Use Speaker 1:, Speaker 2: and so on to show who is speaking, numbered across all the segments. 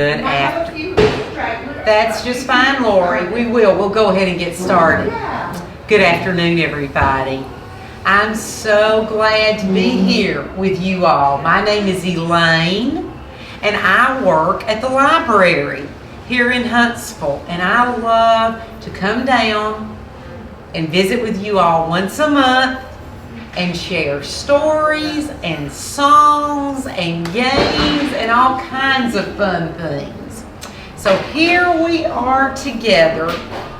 Speaker 1: Good after. That's just fine, Lori. We will. We'll go ahead and get started. Good afternoon, everybody. I'm so glad to be here with you all. My name is Elaine, and I work at the library here in Huntsville. And I love to come down and visit with you all once a month and share stories and songs and games and all kinds of fun things. So here we are together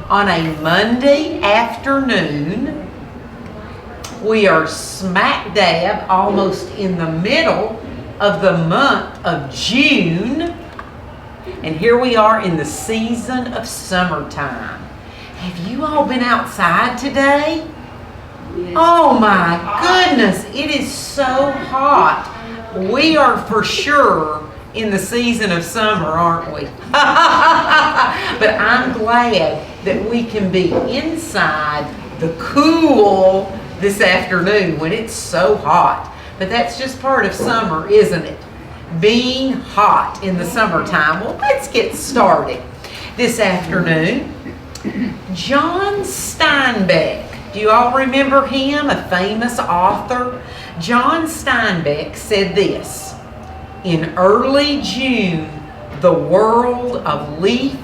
Speaker 1: on a Monday afternoon. We are smack dab almost in the middle of the month of June. And here we are in the season of summertime. Have you all been outside today? Oh my goodness, it is so hot. We are for sure in the season of summer, aren't we? But I'm glad that we can be inside the cool this afternoon when it's so hot. But that's just part of summer, isn't it? Being hot in the summertime. Well, let's get started. This afternoon, John Steinbeck. Do you all remember him, a famous author? John Steinbeck said this: in early June, the world of leaf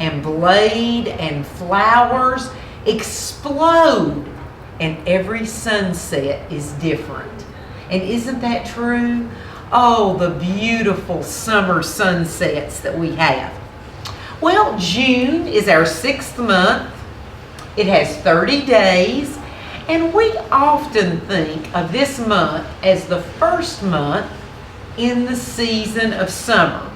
Speaker 1: and blade and flowers explode, and every sunset is different. And isn't that true? Oh, the beautiful summer sunsets that we have. Well, June is our 6th month. It has 30 days, and we often think of this month as the first month in the season of summer.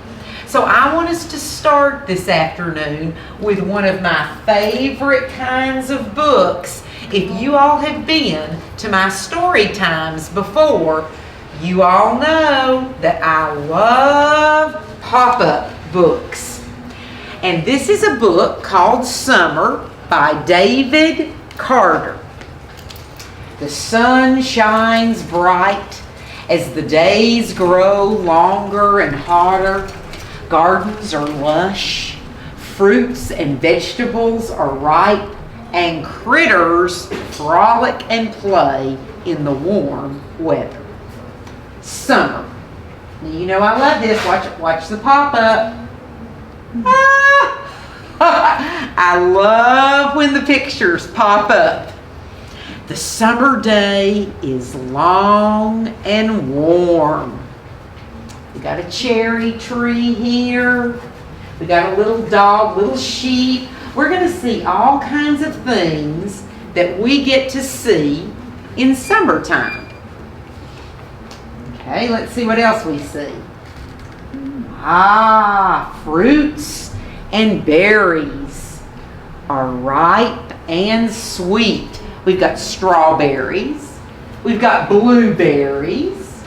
Speaker 1: So I want us to start this afternoon with one of my favorite kinds of books. If you all have been to my story times before, you all know that I love pop-up books. And this is a book called Summer by David Carter. The sun shines bright as the days grow longer and hotter. Gardens are lush, fruits and vegetables are ripe, and critters frolic and play in the warm weather. Summer. Now, you know I love this. Watch the pop-up. I love when the pictures pop up. The summer day is long and warm. We got a cherry tree here. We got a little dog, little sheep. We're going to see all kinds of things that we get to see in summertime. Okay, let's see what else we see. Fruits and berries are ripe and sweet. We've got strawberries. We've got blueberries.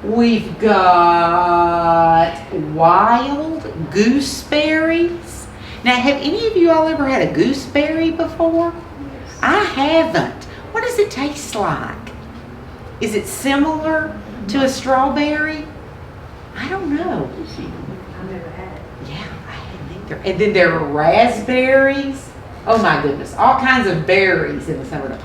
Speaker 1: We've got wild gooseberries. Now, have any of you all ever had a gooseberry before? Yes. I haven't. What does it taste like? Is it similar to a strawberry? I don't know.
Speaker 2: I've never had it.
Speaker 1: Yeah, I hadn't either. And then there are raspberries. Oh my goodness, all kinds of berries in the summertime.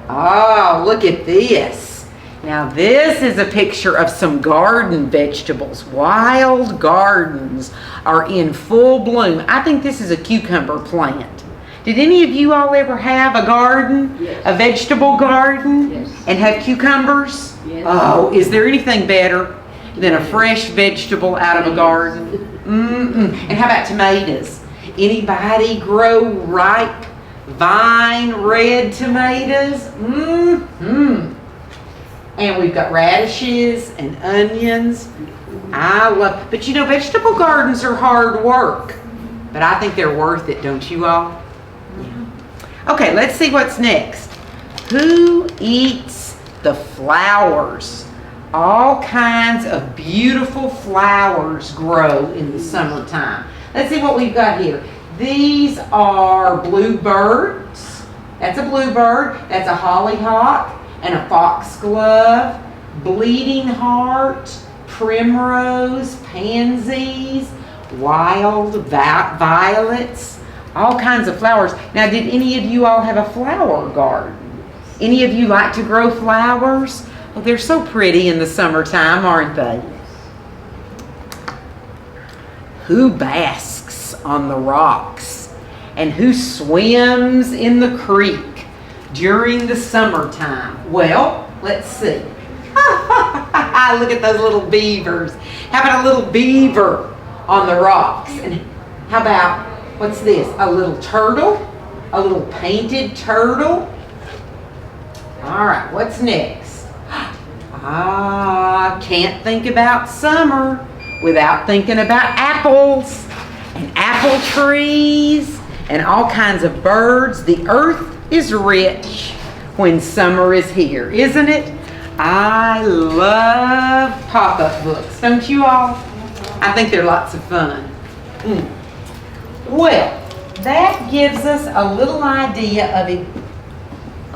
Speaker 1: Oh, look at this. Now this is a picture of some garden vegetables. Wild gardens are in full bloom. I think this is a cucumber plant. Did any of you all ever have a garden?
Speaker 2: Yes.
Speaker 1: A vegetable garden?
Speaker 2: Yes.
Speaker 1: And have cucumbers?
Speaker 2: Yes.
Speaker 1: Oh, is there anything better than a fresh vegetable out of a garden? And how about tomatoes? Anybody grow ripe, vine red tomatoes? And we've got radishes and onions. But you know, vegetable gardens are hard work. But I think they're worth it, don't you all? Yeah. Okay, let's see what's next. Who eats the flowers? All kinds of beautiful flowers grow in the summertime. Let's see what we've got here. These are bluebirds. That's a bluebird. That's a hollyhock and a foxglove, bleeding heart, primrose, pansies, wild violets, all kinds of flowers. Now, did any of you all have a flower garden? Any of you like to grow flowers? Well, they're so pretty in the summertime, aren't they? Who basks on the rocks and who swims in the creek during the summertime? Well, let's see. Look at those little beavers. How about a little beaver on the rocks? And how about, what's this? A little turtle? A little painted turtle? All right, what's next? Can't think about summer without thinking about apples and apple trees and all kinds of birds. The earth is rich when summer is here, isn't it? I love pop-up books, don't you all? I think they're lots of fun. Well, that gives us a little idea of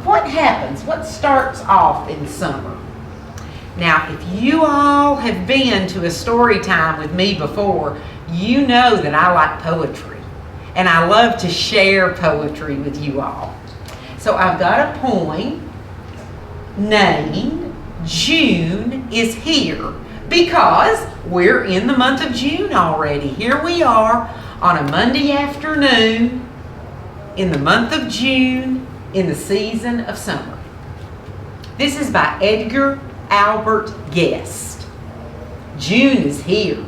Speaker 1: what happens, what starts off in summer. Now, if you all have been to a story time with me before, you know that I like poetry. And I love to share poetry with you all. So I've got a poem named June is Here, because we're in the month of June already. Here we are on a Monday afternoon in the month of June in the season of summer. This is by Edgar Albert Guest. June is here.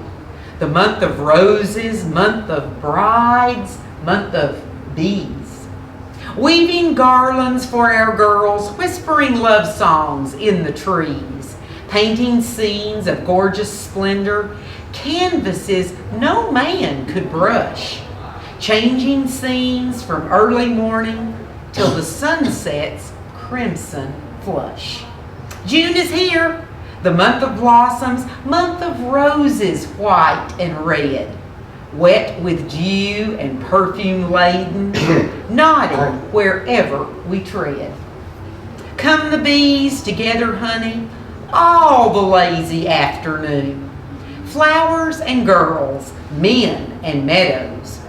Speaker 1: The month of roses, month of brides, month of bees. Weaving garlands for our girls, whispering love songs in the trees, painting scenes of gorgeous splendor, canvases no man could brush, changing scenes from early morning till the sun sets crimson flush. June is here, the month of blossoms, month of roses white and red, wet with dew and perfume laden, nodding wherever we tread. Come the bees to gather honey all the lazy afternoon. Flowers and girls, men and meadows,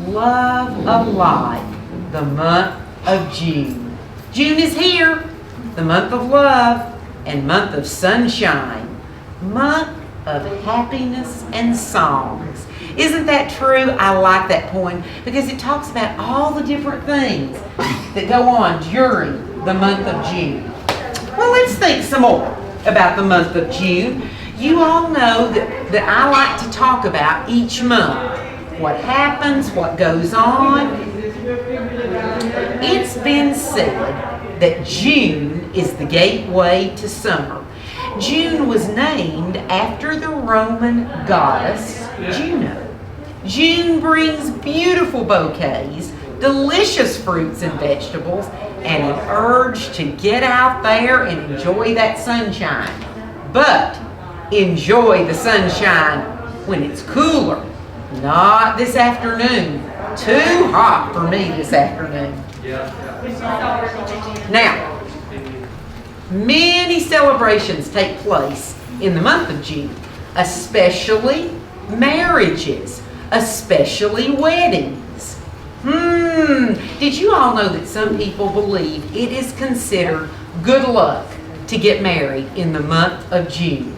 Speaker 1: love alive the month of June. June is here, the month of love and month of sunshine, month of happiness and songs. Isn't that true? I like that poem because it talks about all the different things that go on during the month of June. Well, let's think some more about the month of June. You all know that I like to talk about each month. What happens, what goes on. It's been said that June is the gateway to summer. June was named after the Roman goddess Juno. June brings beautiful bouquets, delicious fruits and vegetables, and an urge to get out there and enjoy that sunshine. But enjoy the sunshine when it's cooler, not this afternoon. Too hot for me this afternoon. Now, many celebrations take place in the month of June, especially marriages, especially weddings. Did you all know that some people believe it is considered good luck to get married in the month of June?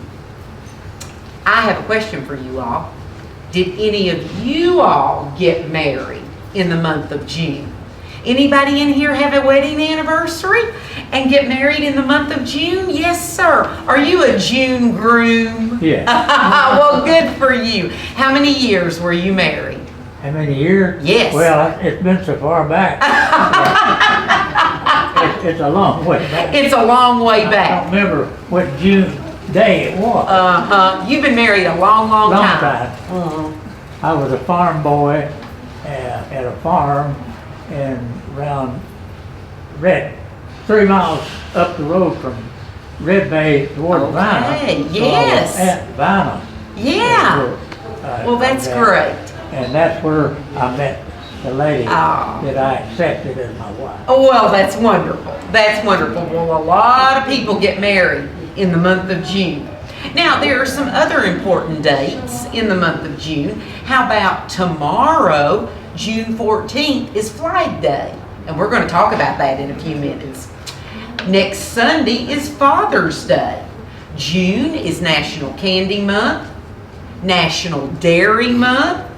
Speaker 1: I have a question for you all. Did any of you all get married in the month of June? Anybody in here have a wedding anniversary and get married in the month of June? Yes, sir. Are you a June groom?
Speaker 3: Yeah.
Speaker 1: Well, good for you. How many years were you married?
Speaker 3: How many years?
Speaker 1: Yes.
Speaker 3: Well, it's been so far back. It's a long way back.
Speaker 1: It's a long way
Speaker 3: I
Speaker 1: back.
Speaker 3: don't remember what June day it was.
Speaker 1: You've been married a long, long
Speaker 3: Long
Speaker 1: time.
Speaker 3: time. I was a farm boy at a farm around 3 miles up the road from Red Bay toward Vienna.
Speaker 1: Okay,
Speaker 3: So
Speaker 1: yes.
Speaker 3: I was at Vienna.
Speaker 1: Yeah. Well, that's great.
Speaker 3: And that's where I met the lady
Speaker 1: Oh.
Speaker 3: that I accepted as my wife.
Speaker 1: Oh, well, that's wonderful. That's wonderful. Well, a lot of people get married in the month of June. Now, there are some other important dates in the month of June. How about tomorrow, June 14th, is Flag Day? And we're going to talk about that in a few minutes. Next Sunday is Father's Day. June is National Candy Month, National Dairy Month,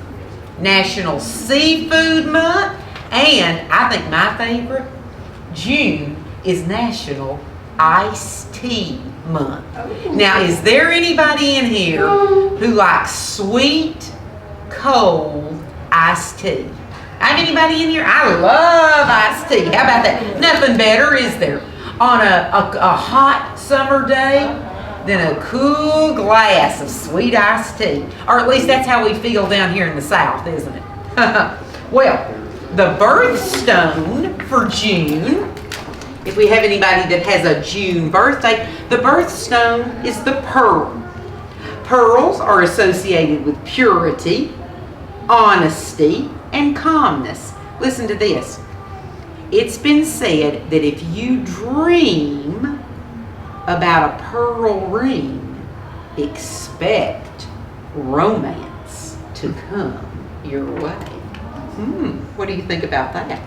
Speaker 1: National Seafood Month, and I think my favorite, June is National Iced Tea Month. Now, is there anybody in here who likes sweet, cold iced tea? I have anybody in here? I love iced tea. How about that? Nothing better, is there, on a hot summer day than a cool glass of sweet iced tea? Or at least that's how we feel down here in the South, isn't it? Well, the birthstone for June, if we have anybody that has a June birthday, the birthstone is the pearl. Pearls are associated with purity, honesty, and calmness. Listen to this. It's been said that if you dream about a pearl ring, expect romance to come your way. What do you think about that?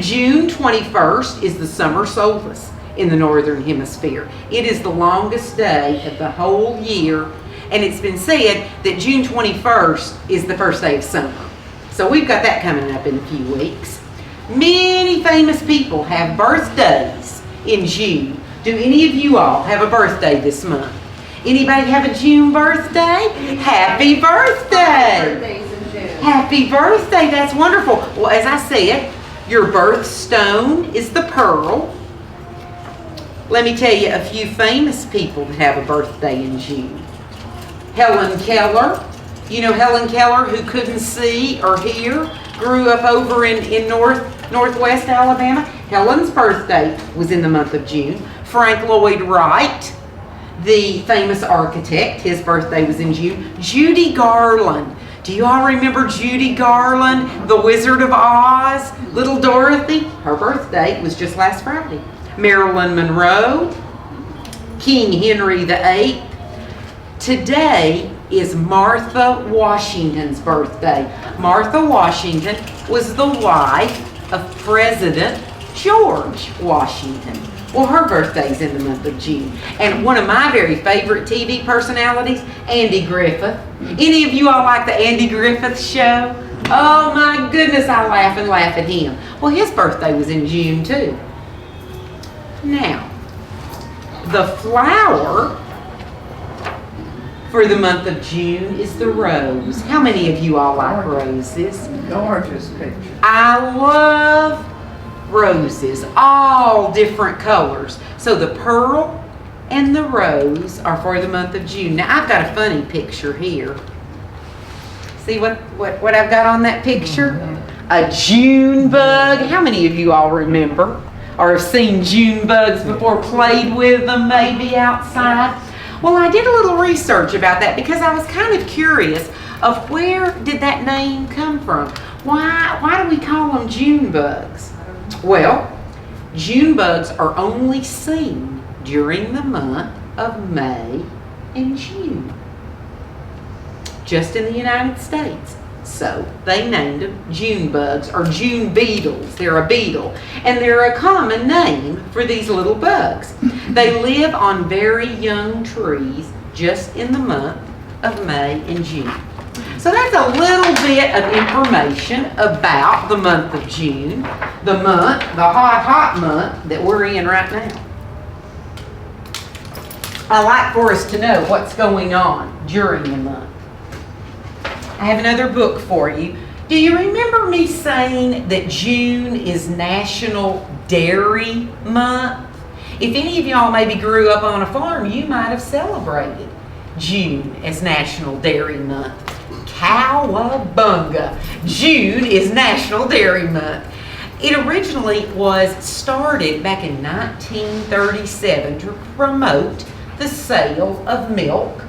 Speaker 1: June 21st is the summer solstice in the northern hemisphere. It is the longest day of the whole year, and it's been said that June 21st is the first day of summer. So we've got that coming up in a few weeks. Many famous people have birthdays in June. Do any of you all have a birthday this month? Anybody have a June birthday? Happy birthday!
Speaker 2: Birthdays in June.
Speaker 1: Happy birthday, that's wonderful. Well, as I said, your birthstone is the pearl. Let me tell you a few famous people that have a birthday in June. Helen Keller. You know Helen Keller, who couldn't see or hear, grew up over in northwest Alabama. Helen's birthday was in the month of June. Frank Lloyd Wright, the famous architect, his birthday was in June. Judy Garland. Do you all remember Judy Garland, the Wizard of Oz? Little Dorothy, her birthday was just last Friday. Marilyn Monroe, King Henry VIII. Today is Martha Washington's birthday. Martha Washington was the wife of President George Washington. Well, her birthday's in the month of June. And one of my very favorite TV personalities, Andy Griffith. Any of you all like the Andy Griffith show? Oh my goodness, I laugh and laugh at him. Well, his birthday was in June too. Now, the flower for the month of June is the rose. How many of you all like roses?
Speaker 3: Gorgeous picture.
Speaker 1: I love roses, all different colors. So the pearl and the rose are for the month of June. Now I've got a funny picture here. See what I've got on that picture? A June bug. How many of you all remember or have seen June bugs before, played with them maybe outside? Well, I did a little research about that because I was kind of curious of where did that name come from? Why do we call them June bugs? Well, June bugs are only seen during the month of May and June, just in the United States. So they named them June bugs or June beetles. They're a beetle, and they're a common name for these little bugs. They live on very young trees just in the month of May and June. So that's a little bit of information about the month of June, the hot month that we're in right now. I like for us to know what's going on during the month. I have another book for you. Do you remember me saying that June is National Dairy Month? If any of y'all maybe grew up on a farm, you might have celebrated June as National Dairy Month. Cowabunga! June is National Dairy Month. It originally was started back in 1937 to promote the sale of milk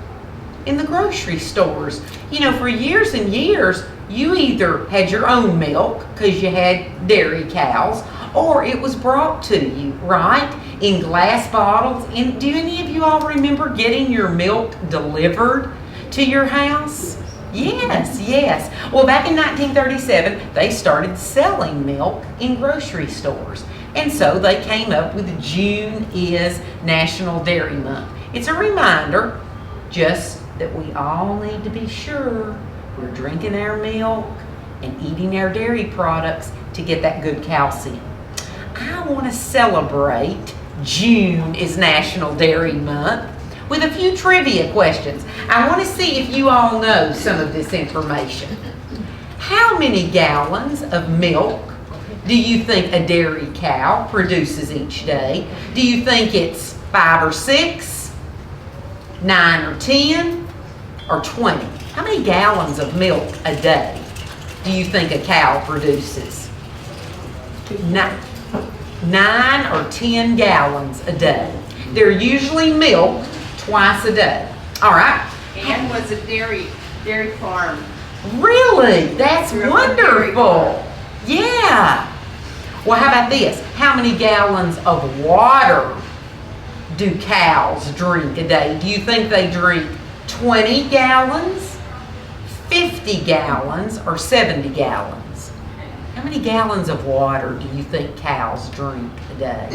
Speaker 1: in the grocery stores. You know, for years and years, you either had your own milk because you had dairy cows, or it was brought to you, right? in glass bottles. And do any of you all remember getting your milk delivered to your house? Yes, yes. Well, back in 1937, they started selling milk in grocery stores. And so they came up with June is National Dairy Month. It's a reminder just that we all need to be sure we're drinking our milk and eating our dairy products to get that good calcium. I want to celebrate June is National Dairy Month with a few trivia questions. I want to see if you all know some of this information. How many gallons of milk do you think a dairy cow produces each day? Do you think it's 5 or 6, 9 or 10, or 20? How many gallons of milk a day do you think a cow produces? 9 or 10 gallons a day. They're usually milked twice a day. All right.
Speaker 2: And was a dairy farm.
Speaker 1: Really? That's wonderful. Yeah. Well, how about this? How many gallons of water do cows drink a day? Do you think they drink 20 gallons, 50 gallons, or 70 gallons? How many gallons of water do you think cows drink a day?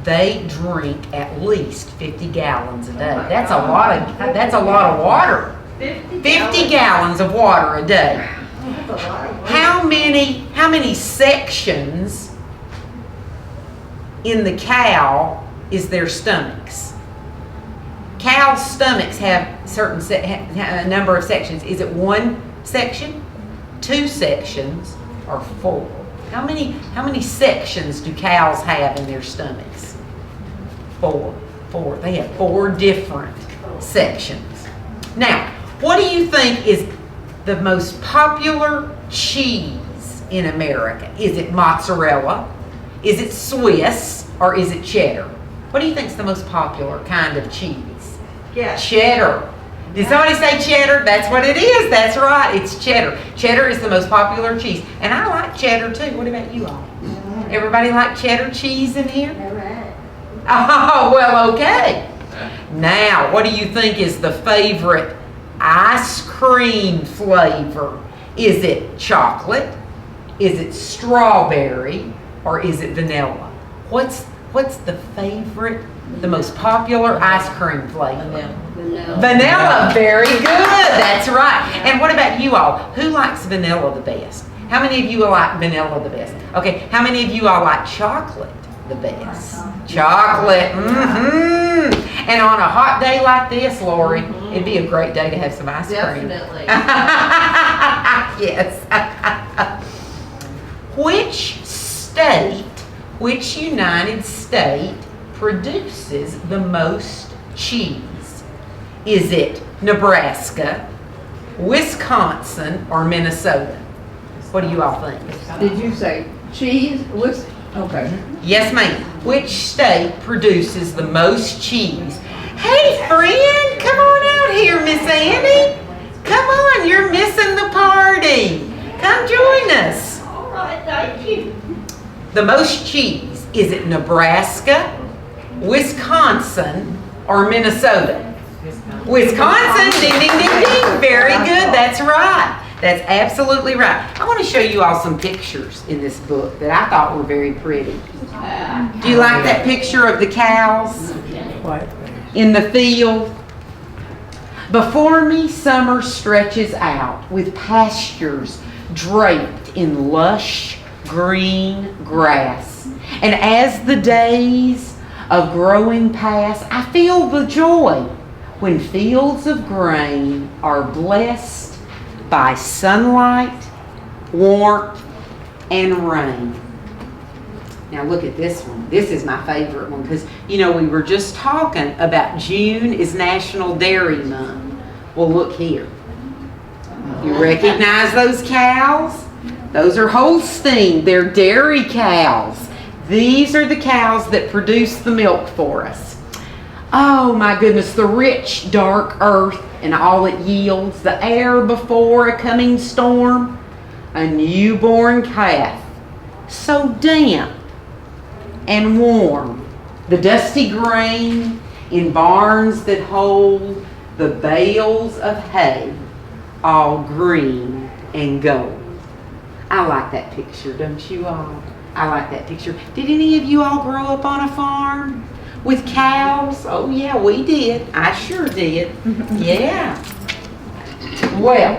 Speaker 1: They drink at least 50 gallons a day. That's a lot of water. 50 gallons of water a day. How many sections in the cow is their stomachs? Cows' stomachs have a number of sections. Is it 1 section, 2 sections, or 4? How many sections do cows have in their stomachs? 4. They have 4 different sections. Now, what do you think is the most popular cheese in America? Is it mozzarella? Is it Swiss? Or is it cheddar? What do you think is the most popular kind of cheese?
Speaker 2: Yeah.
Speaker 1: Cheddar. Did somebody say cheddar? That's what it is. That's right. It's cheddar. Cheddar is the most popular cheese. And I like cheddar too. What about you all? Everybody like cheddar cheese in here?
Speaker 2: All right.
Speaker 1: Oh, well, okay. Now, what do you think is the favorite ice cream flavor? Is it chocolate? Is it strawberry? Or is it vanilla? What's the favorite, the most popular ice cream flavor? Vanilla. Very good. That's right. And what about you all? Who likes vanilla the best? How many of you like vanilla the best? Okay. How many of you all like chocolate the best? Chocolate. Mm-hmm. And on a hot day like this, Lori, it'd be a great day to have some ice cream.
Speaker 2: Definitely.
Speaker 1: Yes. Which United State produces the most cheese? Is it Nebraska, Wisconsin, or Minnesota? What do you all think?
Speaker 4: Did you say cheese? Okay.
Speaker 1: Yes, ma'am. Which state produces the most cheese? Hey, friend, come on out here, Miss Annie. Come on, you're missing the party. Come join us.
Speaker 2: All right, thank you.
Speaker 1: The most cheese, is it Nebraska, Wisconsin, or Minnesota? Wisconsin, ding, ding, ding, ding. Very good, that's right. That's absolutely right. I want to show you all some pictures in this book that I thought were very pretty. Do you like that picture of the cows in the field? Before me, summer stretches out with pastures draped in lush green grass. And as the days of growing pass, I feel the joy when fields of grain are blessed by sunlight, warmth, and rain. Now look at this one. This is my favorite one because, you know, we were just talking about June is National Dairy Month. Well, look here. You recognize those cows? Those are Holstein. They're dairy cows. These are the cows that produce the milk for us. Oh my goodness, the rich, dark earth and all it yields, the air before a coming storm, a newborn calf, so damp and warm. The dusty grain in barns that hold the bales of hay, all green and gold. I like that picture, don't you all? I like that picture. Did any of you all grow up on a farm with cows? Oh yeah, we did. I sure did. Yeah. Well,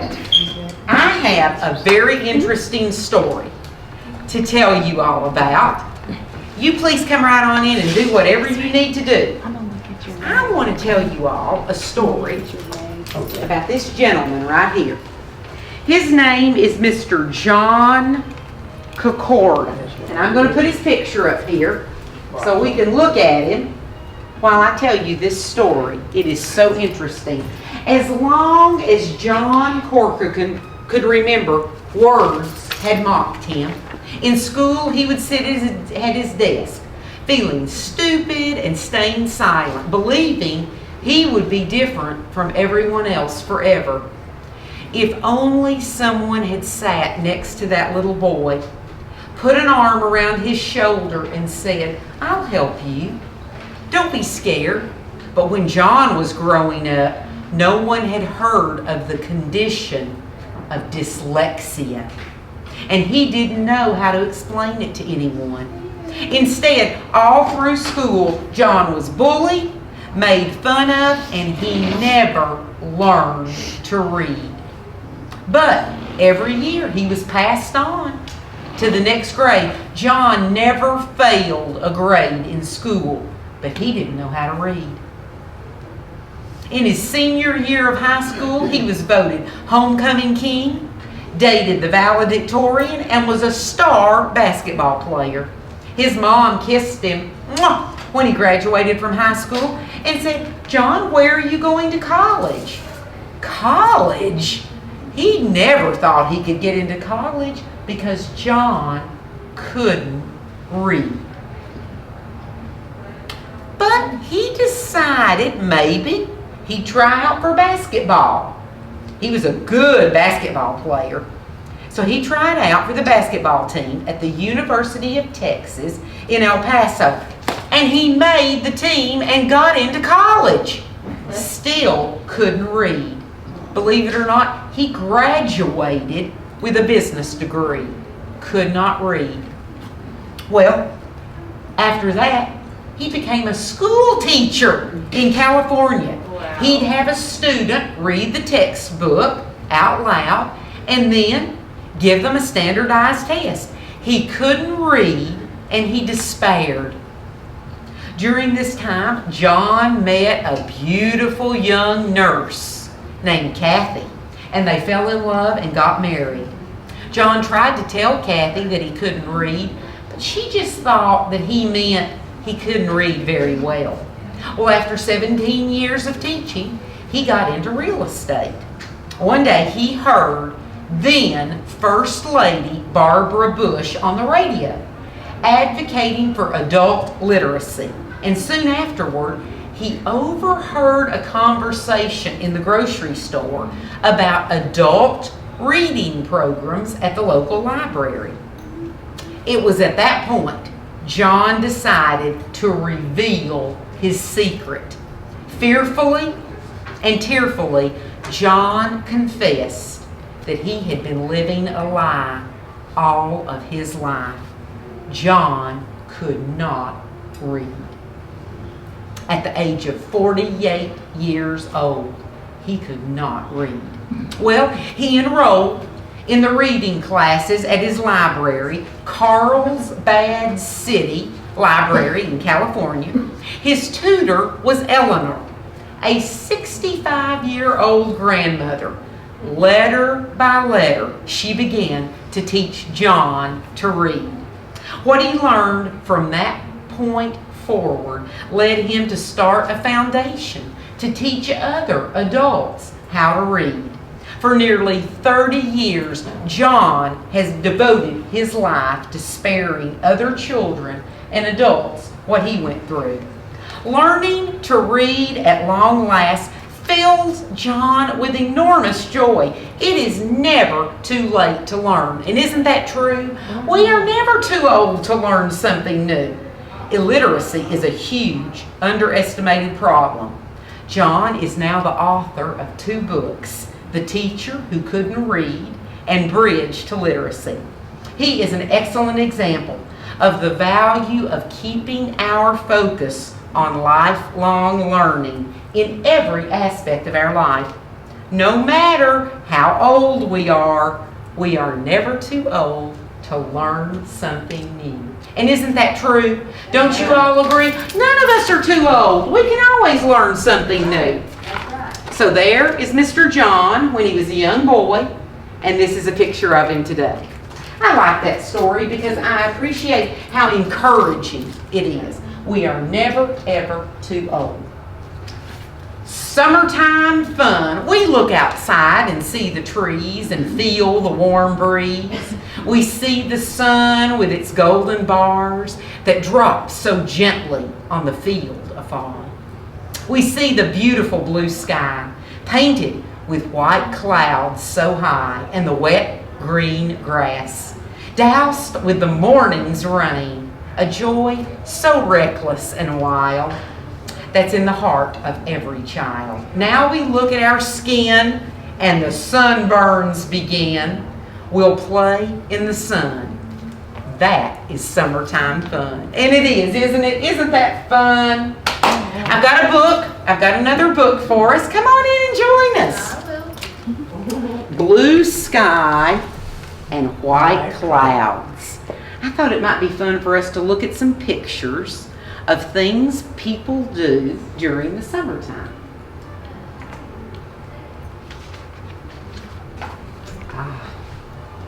Speaker 1: I have a very interesting story to tell you all about. You please come right on in and do whatever you need to do. I want to tell you all a story about this gentleman right here. His name is Mr. John Kokora. And I'm going to put his picture up here so we can look at him while I tell you this story. It is so interesting. As long as John Corcoran could remember, words had mocked him. In school, he would sit at his desk, feeling stupid and staying silent, believing he would be different from everyone else forever. If only someone had sat next to that little boy, put an arm around his shoulder and said, "I'll help you. Don't be scared." But when John was growing up, no one had heard of the condition of dyslexia, and he didn't know how to explain it to anyone. Instead, all through school, John was bullied, made fun of, and he never learned to read. But every year he was passed on to the next grade. John never failed a grade in school, but he didn't know how to read. In his senior year of high school, he was voted homecoming king, dated the valedictorian, and was a star basketball player. His mom kissed him when he graduated from high school and said, "John, where are you going to college?" College? He never thought he could get into college because John couldn't read. But he decided maybe he'd try out for basketball. He was a good basketball player. So he tried out for the basketball team at the University of Texas in El Paso. And he made the team and got into college. Still couldn't read. Believe it or not, he graduated with a business degree. Could not read. Well, after that, he became a school teacher in California.
Speaker 2: Wow.
Speaker 1: He'd have a student read the textbook out loud and then give them a standardized test. He couldn't read and he despaired. During this time, John met a beautiful young nurse named Kathy, and they fell in love and got married. John tried to tell Kathy that he couldn't read, but she just thought that he meant he couldn't read very well. Well, after 17 years of teaching, he got into real estate. One day he heard then First Lady Barbara Bush on the radio advocating for adult literacy. And soon afterward, he overheard a conversation in the grocery store about adult reading programs at the local library. It was at that point John decided to reveal his secret. Fearfully and tearfully, John confessed that he had been living a lie all of his life. John could not read. At the age of 48 years old, he could not read. Well, he enrolled in the reading classes at his library, Carlsbad City Library in California. His tutor was Eleanor, a 65-year-old grandmother. Letter by letter, she began to teach John to read. What he learned from that point forward led him to start a foundation to teach other adults how to read. For nearly 30 years, John has devoted his life to sparing other children and adults what he went through. Learning to read at long last fills John with enormous joy. It is never too late to learn. And isn't that true? We are never too old to learn something new. Illiteracy is a huge, underestimated problem. John is now the author of 2 books, The Teacher Who Couldn't Read and Bridge to Literacy. He is an excellent example of the value of keeping our focus on lifelong learning in every aspect of our life. No matter how old we are never too old to learn something new. And isn't that true? Don't you all agree? None of us are too old. We can always learn something new. So there is Mr. John when he was a young boy, and this is a picture of him today. I like that story because I appreciate how encouraging it is. We are never, ever too old. Summertime fun. We look outside and see the trees and feel the warm breeze. We see the sun with its golden bars that drop so gently on the field afar. We see the beautiful blue sky painted with white clouds so high and the wet green grass doused with the morning's rain, a joy so reckless and wild that's in the heart of every child. Now we look at our skin and the sunburns begin. We'll play in the sun. That is summertime fun. And it is, isn't it? Isn't that fun? I've got a book. I've got another book for us. Come on in and join us. Blue sky and white clouds. I thought it might be fun for us to look at some pictures of things people do during the summertime.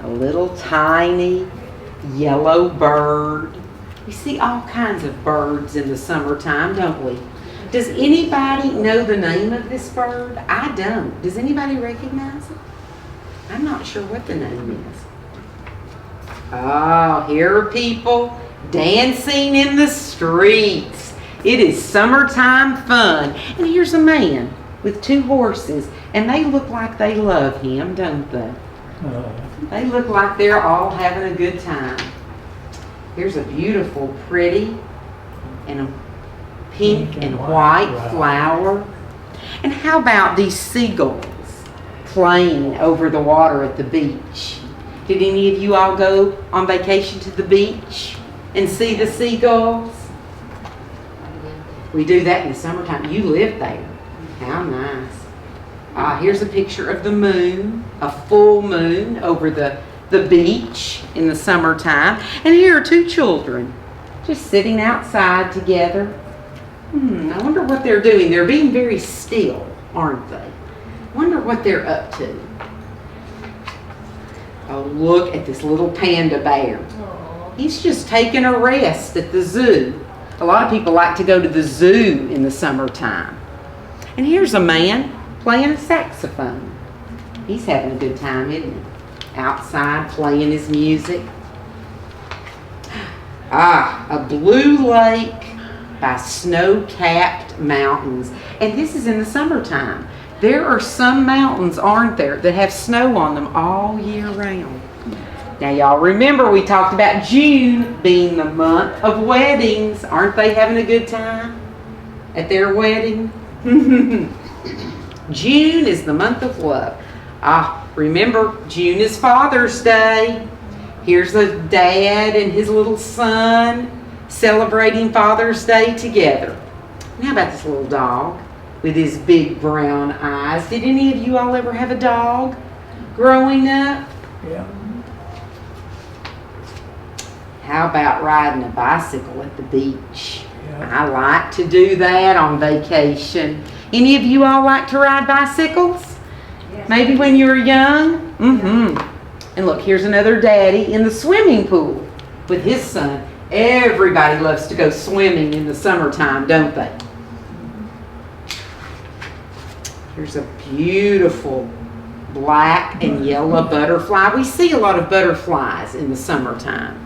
Speaker 1: A little tiny yellow bird. We see all kinds of birds in the summertime, don't we? Does anybody know the name of this bird? I don't. Does anybody recognize it? I'm not sure what the name is. Oh, here are people dancing in the streets. It is summertime fun. And here's a man with 2 horses, and they look like they love him, don't they? They look like they're all having a good time. Here's a beautiful, pretty, and a pink and white flower. And how about these seagulls playing over the water at the beach? Did any of you all go on vacation to the beach and see the seagulls? We do that in the summertime. You live there. How nice. Here's a picture of the moon, a full moon over the beach in the summertime. And here are 2 children just sitting outside together. I wonder what they're doing. They're being very still, aren't they? I wonder what they're up to. Oh, look at this little panda bear. He's just taking a rest at the zoo. A lot of people like to go to the zoo in the summertime. And here's a man playing a saxophone. He's having a good time, isn't he? Outside playing his music. A blue lake by snow-capped mountains. And this is in the summertime. There are some mountains, aren't there, that have snow on them all year round. Now y'all remember we talked about June being the month of weddings. Aren't they having a good time at their wedding? June is the month of love. Remember, June is Father's Day. Here's a dad and his little son celebrating Father's Day together. And how about this little dog with his big brown eyes? Did any of you all ever have a dog growing up?
Speaker 3: Yeah.
Speaker 1: How about riding a bicycle at the beach?
Speaker 3: Yeah.
Speaker 1: I like to do that on vacation. Any of you all like to ride bicycles?
Speaker 2: Yes.
Speaker 1: Maybe when you were young? And look, here's another daddy in the swimming pool with his son. Everybody loves to go swimming in the summertime, don't they? Here's a beautiful black and yellow butterfly. We see a lot of butterflies in the summertime.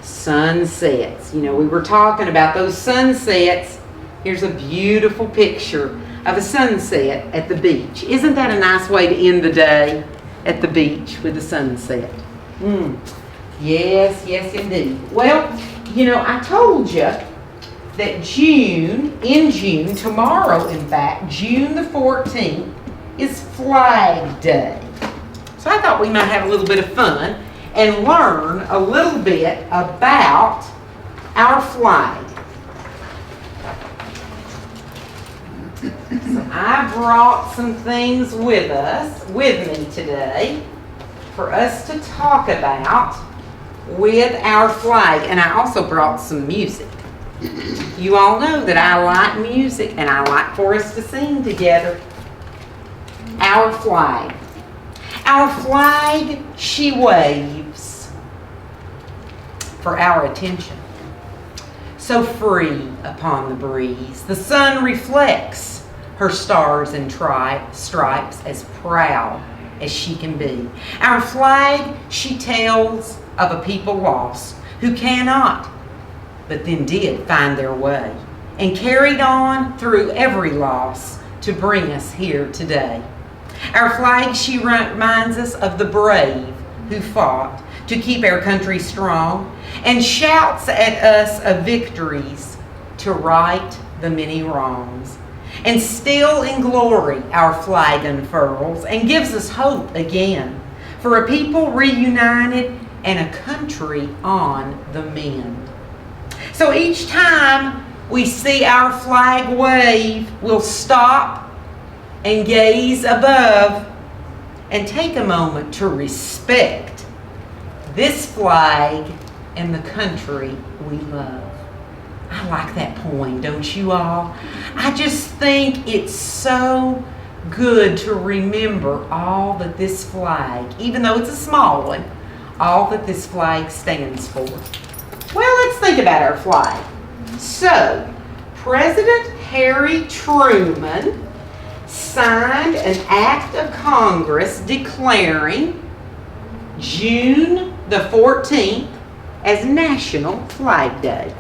Speaker 1: Sunsets. You know, we were talking about those sunsets. Here's a beautiful picture of a sunset at the beach. Isn't that a nice way to end the day at the beach with the sunset? Yes, yes indeed. Well, you know, I told you that in June, tomorrow in fact, June the 14th, is Flag Day. So I thought we might have a little bit of fun and learn a little bit about our flag. So I brought some things with me today for us to talk about with our flag. And I also brought some music. You all know that I like music and I like for us to sing together. Our flag. Our flag, she waves for our attention. So free upon the breeze, the sun reflects her stars and stripes as proud as she can be. Our flag, she tells of a people lost who cannot, but then did find their way and carried on through every loss to bring us here today. Our flag, she reminds us of the brave who fought to keep our country strong and shouts at us of victories to right the many wrongs. And still in glory our flag unfurls and gives us hope again for a people reunited and a country on the mend. So each time we see our flag wave, we'll stop and gaze above and take a moment to respect this flag and the country we love. I like that poem, don't you all? I just think it's so good to remember all that this flag, even though it's a small one, all that this flag stands for. Well, let's think about our flag. So, President Harry Truman signed an act of Congress declaring June the 14th as National Flag Day.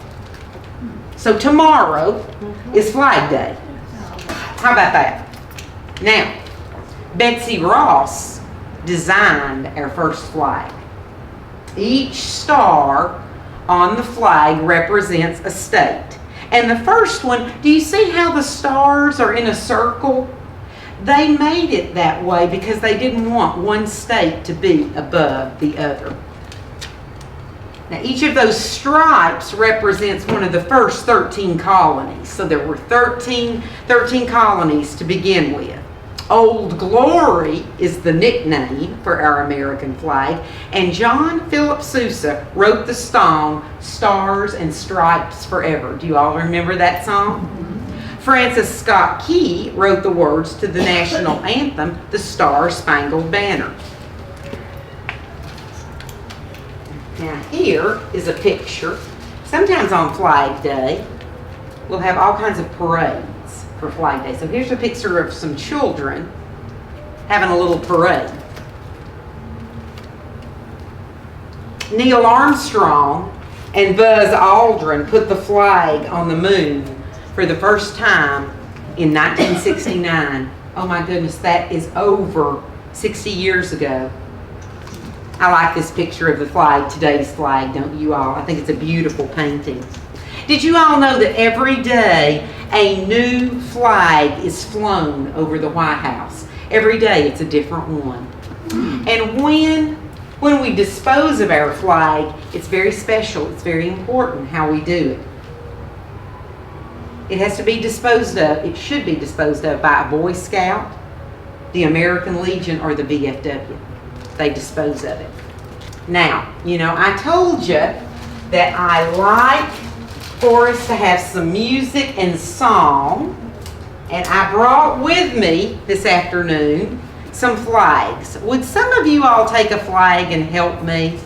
Speaker 1: So tomorrow is Flag Day. How about that? Now, Betsy Ross designed our first flag. Each star on the flag represents a state. And the first one, do you see how the stars are in a circle? They made it that way because they didn't want one state to be above the other. Now, each of those stripes represents one of the first 13 colonies. So there were 13 colonies to begin with. Old Glory is the nickname for our American flag. And John Philip Sousa wrote the song, Stars and Stripes Forever. Do you all remember that song? Francis Scott Key wrote the words to the national anthem, The Star-Spangled Banner. Now here is a picture. Sometimes on Flag Day, we'll have all kinds of parades for Flag Day. So here's a picture of some children having a little parade. Neil Armstrong and Buzz Aldrin put the flag on the moon for the first time in 1969. Oh my goodness, that is over 60 years ago. I like this picture of the flag, today's flag, don't you all? I think it's a beautiful painting. Did you all know that every day a new flag is flown over the White House? Every day it's a different one. And when we dispose of our flag, it's very special, it's very important how we do it. It has to be disposed of, it should be disposed of by a Boy Scout, the American Legion, or the VFW. They dispose of it. Now, you know, I told you that I like for us to have some music and song, and I brought with me this afternoon some flags. Would some of you all take a flag and help me?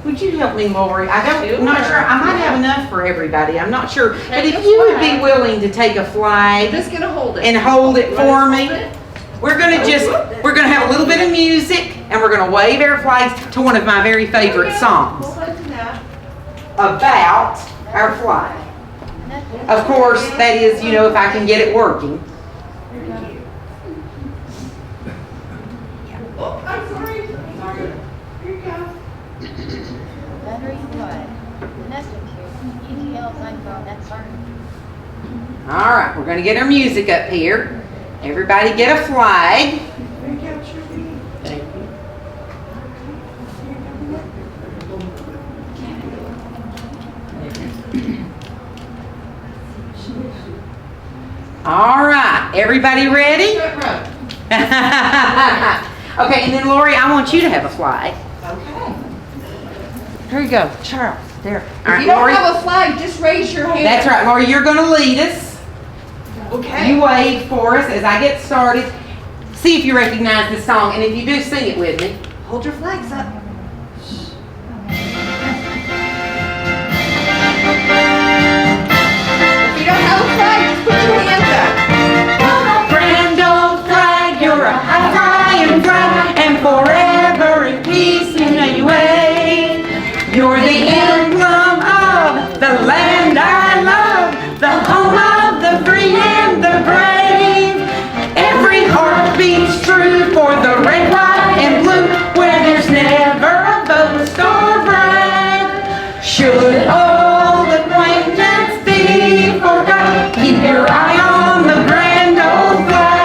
Speaker 1: Would you help me, Lori? I'm not sure. I might have enough for everybody. I'm not sure. But if you would be willing to take a flag
Speaker 4: I'm just gonna hold it.
Speaker 1: and hold it for me. We're gonna have a little bit of music and we're gonna wave our flags to one of my very favorite songs about our flag. Of course, that is, you know, if I can get it working.
Speaker 4: Oh, I'm sorry. Here you go.
Speaker 1: All right, we're gonna get our music up here. Everybody get a flag. Thank you. All right, everybody ready? Okay, and then Lori, I want you to have a flag.
Speaker 4: Okay.
Speaker 1: Here you go, Charles. There. All
Speaker 4: If
Speaker 1: right,
Speaker 4: you don't
Speaker 1: Lori.
Speaker 4: have a flag, just raise your hand.
Speaker 1: That's right, Lori. You're gonna lead us.
Speaker 4: Okay.
Speaker 1: You wave for us as I get started. See if you recognize this song, and if you do, sing it with me.
Speaker 4: Hold your flags up. If you don't have a flag, just put your hands up.
Speaker 1: Grand old flag, you're a high flying flag, and forever in peace you know you wave. You're the emblem of the land I love, the home of the free and the brave. Every heart beats true for the red, white, and blue, where there's never a boast or brag. Should old acquaintance be forgot, keep your eye on the grand old flag.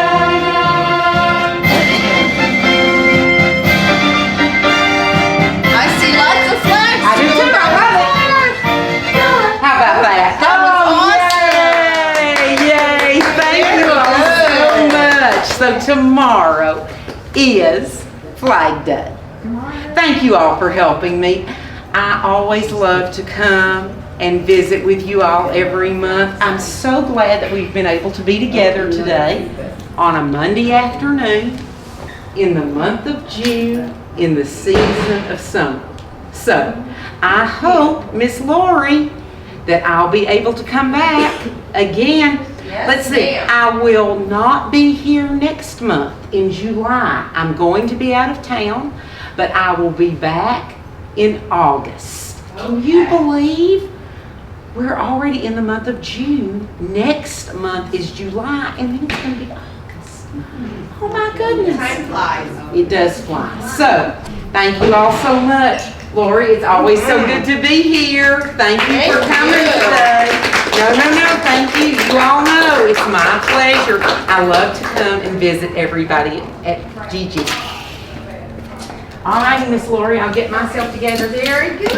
Speaker 4: I see lots of flags.
Speaker 1: I do too, I love it. How about that?
Speaker 4: That was
Speaker 1: Yay, thank you all so much. So tomorrow is Flag Day. Thank you all for helping me. I always love to come and visit with you all every month. I'm so glad that we've been able to be together today on a Monday afternoon in the month of June in the season of summer. So I hope, Miss Lori, that I'll be able to come back again.
Speaker 4: Yes,
Speaker 1: Let's see,
Speaker 4: ma'am.
Speaker 1: I will not be here next month in July. I'm going to be out of town, but I will be back in August. Can you believe we're already in the month of June? Next month is July, and then it's going to be August. Oh my goodness.
Speaker 4: Time flies.
Speaker 1: It does fly. So, thank you all so much. Lori, it's always so good to be here. Thank you for coming today. No, thank you. You all know it's my pleasure. I love to come and visit everybody at Gigi. All right, Miss Lori, I'll get myself together.
Speaker 4: Very good.